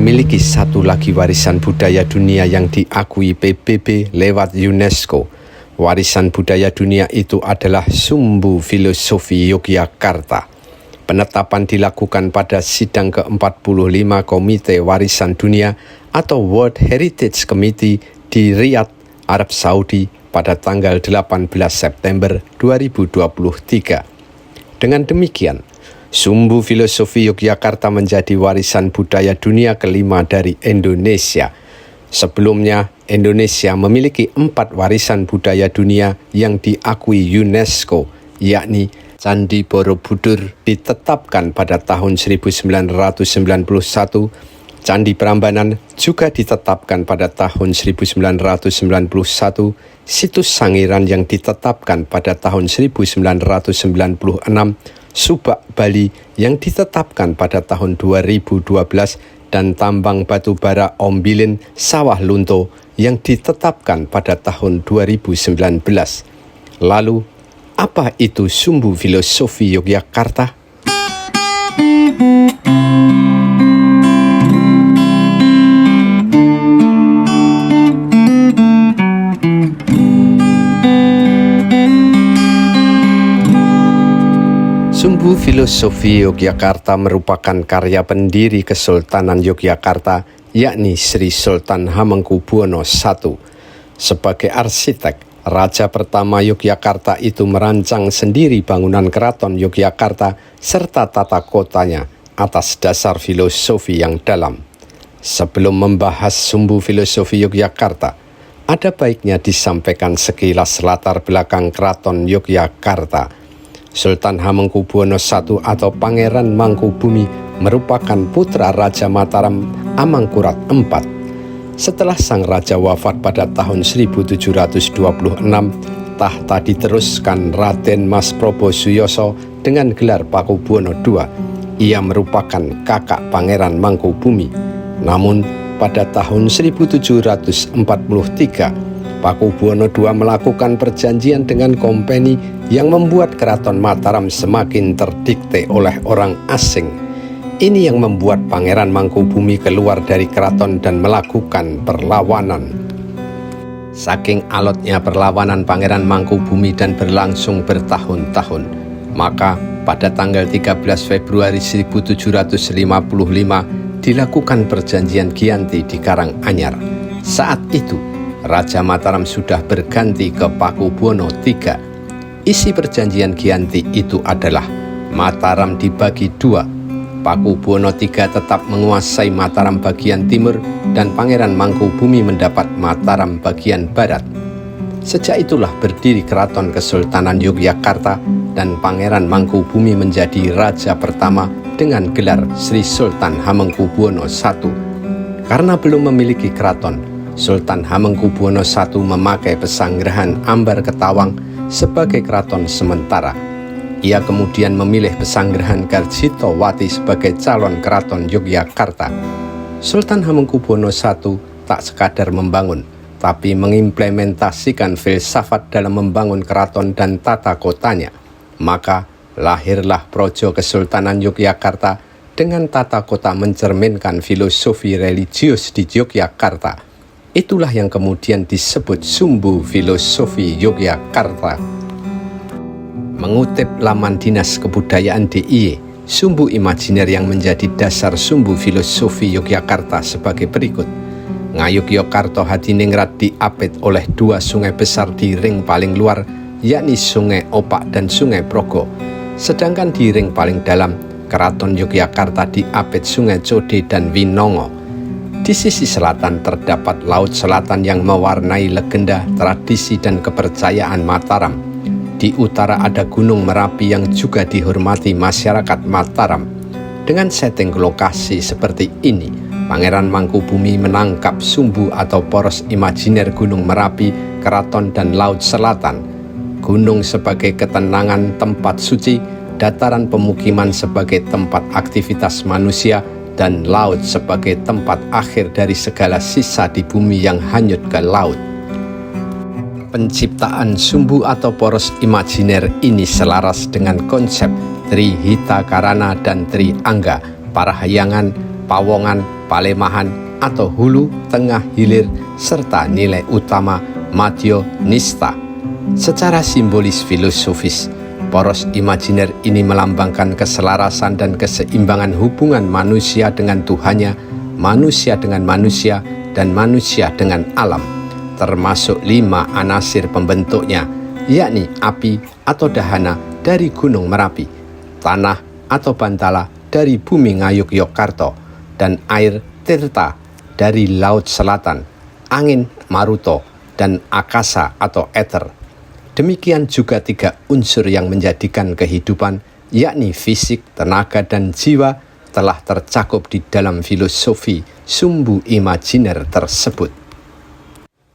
memiliki satu lagi warisan budaya dunia yang diakui PBB lewat UNESCO. Warisan budaya dunia itu adalah Sumbu Filosofi Yogyakarta. Penetapan dilakukan pada sidang ke-45 Komite Warisan Dunia atau World Heritage Committee di Riyadh, Arab Saudi pada tanggal 18 September 2023. Dengan demikian, Sumbu Filosofi Yogyakarta menjadi warisan budaya dunia kelima dari Indonesia. Sebelumnya, Indonesia memiliki 4 warisan budaya dunia yang diakui UNESCO, yakni Candi Borobudur ditetapkan pada tahun 1991, Candi Prambanan juga ditetapkan pada tahun 1991, Situs Sangiran yang ditetapkan pada tahun 1996, Subak Bali yang ditetapkan pada tahun 2012, dan tambang batu bara Ombilin Sawah Lunto yang ditetapkan pada tahun 2019. Lalu, apa itu Sumbu Filosofi Yogyakarta? Sumbu Filosofi Yogyakarta merupakan karya pendiri Kesultanan Yogyakarta, yakni Sri Sultan Hamengkubuwono I. Sebagai arsitek, Raja pertama Yogyakarta itu merancang sendiri bangunan keraton Yogyakarta serta tata kotanya atas dasar filosofi yang dalam. Sebelum membahas Sumbu Filosofi Yogyakarta, ada baiknya disampaikan sekilas latar belakang keraton Yogyakarta. Sultan Hamengkubuwono I atau Pangeran Mangkubumi merupakan putra Raja Mataram Amangkurat IV. Setelah sang raja wafat pada tahun 1726, tahta diteruskan Raden Mas Prabu Suyoso dengan gelar Pakubuwono II. Ia merupakan kakak Pangeran Mangkubumi. Namun pada tahun 1743, Pakubuwono II melakukan perjanjian dengan Kompeni yang membuat keraton Mataram semakin terdikte oleh orang asing. Ini yang membuat Pangeran Mangkubumi keluar dari keraton dan melakukan perlawanan. Saking alotnya perlawanan Pangeran Mangkubumi dan berlangsung bertahun-tahun, maka pada tanggal 13 Februari 1755 dilakukan perjanjian Giyanti di Karanganyar. Saat itu, Raja Mataram sudah berganti ke Pakubuwono III. Isi perjanjian Giyanti itu adalah Mataram dibagi 2. Pakubuwono III tetap menguasai Mataram bagian timur dan Pangeran Mangkubumi mendapat Mataram bagian barat. Sejak itulah berdiri Keraton Kesultanan Yogyakarta dan Pangeran Mangkubumi menjadi raja pertama dengan gelar Sri Sultan Hamengkubuwono I. Karena belum memiliki keraton, Sultan Hamengkubuwono I memakai pesanggrahan Ambar Ketawang sebagai keraton sementara. Ia kemudian memilih pesanggrahan Garjitowati sebagai calon keraton Yogyakarta. Sultan Hamengkubuwono I tak sekadar membangun, tapi mengimplementasikan filsafat dalam membangun keraton dan tata kotanya. Maka lahirlah Projo Kesultanan Yogyakarta dengan tata kota mencerminkan filosofi religius di Yogyakarta. Itulah yang kemudian disebut Sumbu Filosofi Yogyakarta. Mengutip laman Dinas Kebudayaan DIY, sumbu imajiner yang menjadi dasar Sumbu Filosofi Yogyakarta sebagai berikut. Ngayogyakarta Hadiningrat diapit oleh 2 sungai besar di ring paling luar, yakni Sungai Opak dan Sungai Progo. Sedangkan di ring paling dalam, Keraton Yogyakarta diapit Sungai Code dan Winongo. Di sisi selatan terdapat Laut Selatan yang mewarnai legenda, tradisi, dan kepercayaan Mataram. Di utara ada Gunung Merapi yang juga dihormati masyarakat Mataram. Dengan setting lokasi seperti ini, Pangeran Mangkubumi menangkap sumbu atau poros imajiner Gunung Merapi, Keraton, dan Laut Selatan. Gunung sebagai ketenangan tempat suci, dataran pemukiman sebagai tempat aktivitas manusia, dan laut sebagai tempat akhir dari segala sisa di bumi yang hanyut ke laut. Penciptaan sumbu atau poros imajiner ini selaras dengan konsep Trihita Karana dan Tri Angga, Parahyangan, Pawongan, Palemahan, atau hulu, tengah, hilir, serta nilai utama madya, nista. Secara simbolis filosofis, poros imajiner ini melambangkan keselarasan dan keseimbangan hubungan manusia dengan Tuhannya, manusia dengan manusia, dan manusia dengan alam, termasuk 5 anasir pembentuknya, yakni api atau dahana dari Gunung Merapi, tanah atau bantala dari bumi Ngayogyakarta, dan air tirta dari Laut Selatan, angin maruto, dan akasa atau ether. Demikian juga 3 unsur yang menjadikan kehidupan, yakni fisik, tenaga, dan jiwa, telah tercakup di dalam filosofi sumbu imajiner tersebut.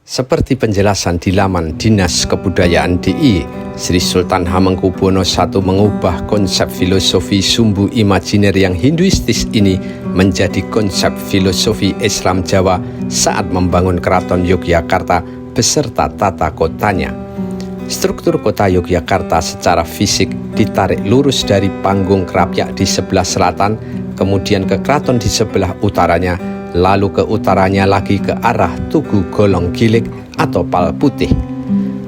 Seperti penjelasan di laman Dinas Kebudayaan DIY, Sri Sultan Hamengkubuwono I mengubah konsep filosofi sumbu imajiner yang hinduistis ini menjadi konsep filosofi Islam Jawa saat membangun Keraton Yogyakarta beserta tata kotanya. Struktur kota Yogyakarta secara fisik ditarik lurus dari Panggung Krapyak di sebelah selatan, kemudian ke keraton di sebelah utaranya, lalu ke utaranya lagi ke arah Tugu Golong Gilig atau Pal Putih.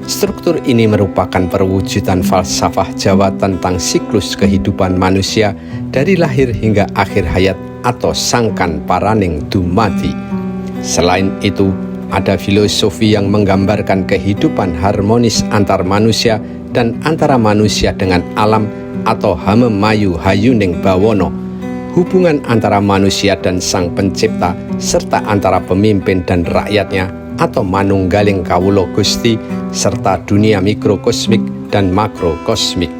Struktur ini merupakan perwujudan falsafah Jawa tentang siklus kehidupan manusia dari lahir hingga akhir hayat atau sangkan paraning dumadi. Selain itu, ada filosofi yang menggambarkan kehidupan harmonis antar manusia dan antara manusia dengan alam atau hamemayu hayuning bawono, hubungan antara manusia dan sang pencipta, serta antara pemimpin dan rakyatnya atau manunggaling kawula Gusti, serta dunia mikrokosmik dan makrokosmik.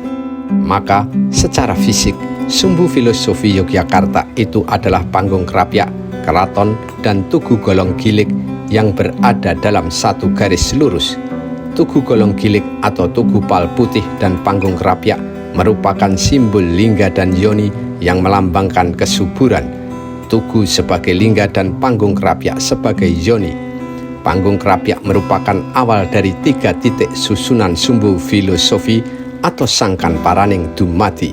Maka secara fisik, sumbu filosofi Yogyakarta itu adalah Panggung Krapyak, Keraton, dan Tugu Golong Gilig yang berada dalam satu garis lurus. Tugu Golong Gilig atau Tugu Pal Putih dan Panggung Krapyak merupakan simbol lingga dan yoni yang melambangkan kesuburan. Tugu sebagai lingga dan Panggung Krapyak sebagai yoni. Panggung Krapyak merupakan awal dari 3 titik susunan sumbu filosofi atau sangkan paraning dumadi.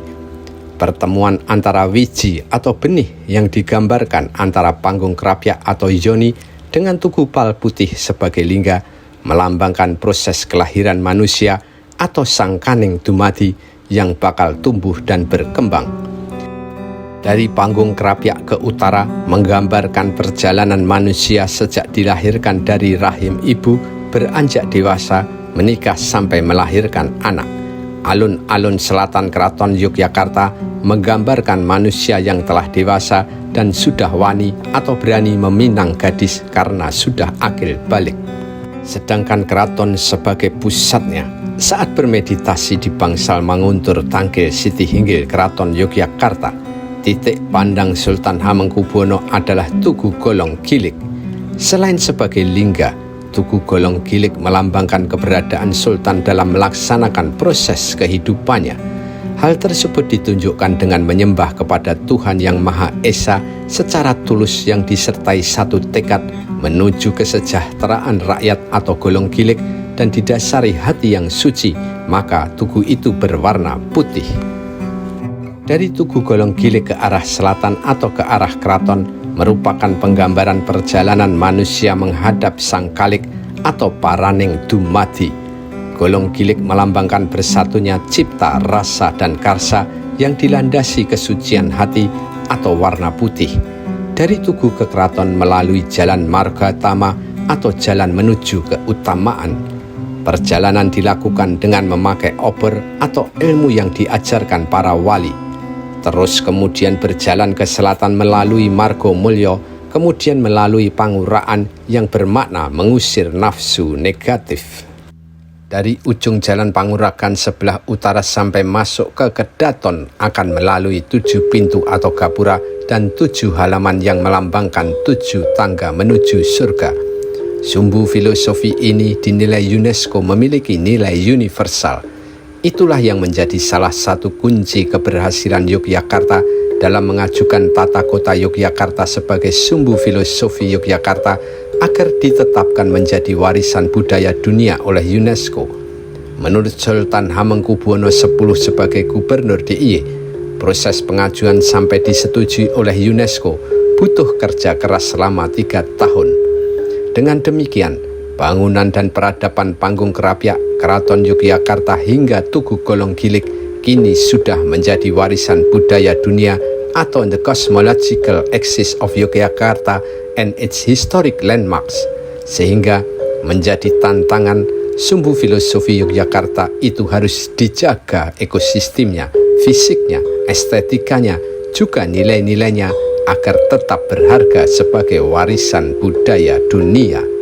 Pertemuan antara wiji atau benih yang digambarkan antara Panggung Krapyak atau yoni dengan Tugu Pal Putih sebagai lingga melambangkan proses kelahiran manusia atau sangkaning dumadi yang bakal tumbuh dan berkembang. Dari Panggung Krapyak ke utara menggambarkan perjalanan manusia sejak dilahirkan dari rahim ibu, beranjak dewasa, menikah sampai melahirkan anak. Alun-alun selatan Keraton Yogyakarta menggambarkan manusia yang telah dewasa dan sudah wani atau berani meminang gadis karena sudah akil balik. Sedangkan keraton sebagai pusatnya, saat bermeditasi di bangsal Manguntur Tangkil Siti Hinggil Keraton Yogyakarta, titik pandang Sultan Hamengkubuwono adalah Tugu Golong Gilig. Selain sebagai lingga, Tugu Golong Gilig melambangkan keberadaan Sultan dalam melaksanakan proses kehidupannya. Hal tersebut ditunjukkan dengan menyembah kepada Tuhan Yang Maha Esa secara tulus yang disertai satu tekad menuju kesejahteraan rakyat atau golong gilig dan didasari hati yang suci, maka tugu itu berwarna putih. Dari Tugu Golong Gilig ke arah selatan atau ke arah keraton merupakan penggambaran perjalanan manusia menghadap Sang Kalik atau paraning dumadi. Golong Gilig melambangkan bersatunya cipta, rasa, dan karsa yang dilandasi kesucian hati atau warna putih. Dari Tugu ke keraton melalui jalan Margatama atau jalan menuju keutamaan. Perjalanan dilakukan dengan memakai obor atau ilmu yang diajarkan para wali. Terus kemudian berjalan ke selatan melalui Margo Mulyo, kemudian melalui Panguraan yang bermakna mengusir nafsu negatif. Dari ujung jalan Panguragan sebelah utara sampai masuk ke Kedaton akan melalui 7 pintu atau gapura dan 7 halaman yang melambangkan 7 tangga menuju surga. Sumbu filosofi ini dinilai UNESCO memiliki nilai universal. Itulah yang menjadi salah satu kunci keberhasilan Yogyakarta dalam mengajukan tata kota Yogyakarta sebagai sumbu filosofi Yogyakarta agar ditetapkan menjadi warisan budaya dunia oleh UNESCO. Menurut Sultan Hamengkubuwono X sebagai gubernur DIY, proses pengajuan sampai disetujui oleh UNESCO butuh kerja keras selama 3 tahun. Dengan demikian, bangunan dan peradaban Panggung Kerapyak, Keraton Yogyakarta hingga Tugu Golong Gilig kini sudah menjadi warisan budaya dunia atau the cosmological axis of Yogyakarta and its historic landmarks, sehingga menjadi tantangan sumbu filosofi Yogyakarta itu harus dijaga ekosistemnya, fisiknya, estetikanya, juga nilai-nilainya agar tetap berharga sebagai warisan budaya dunia.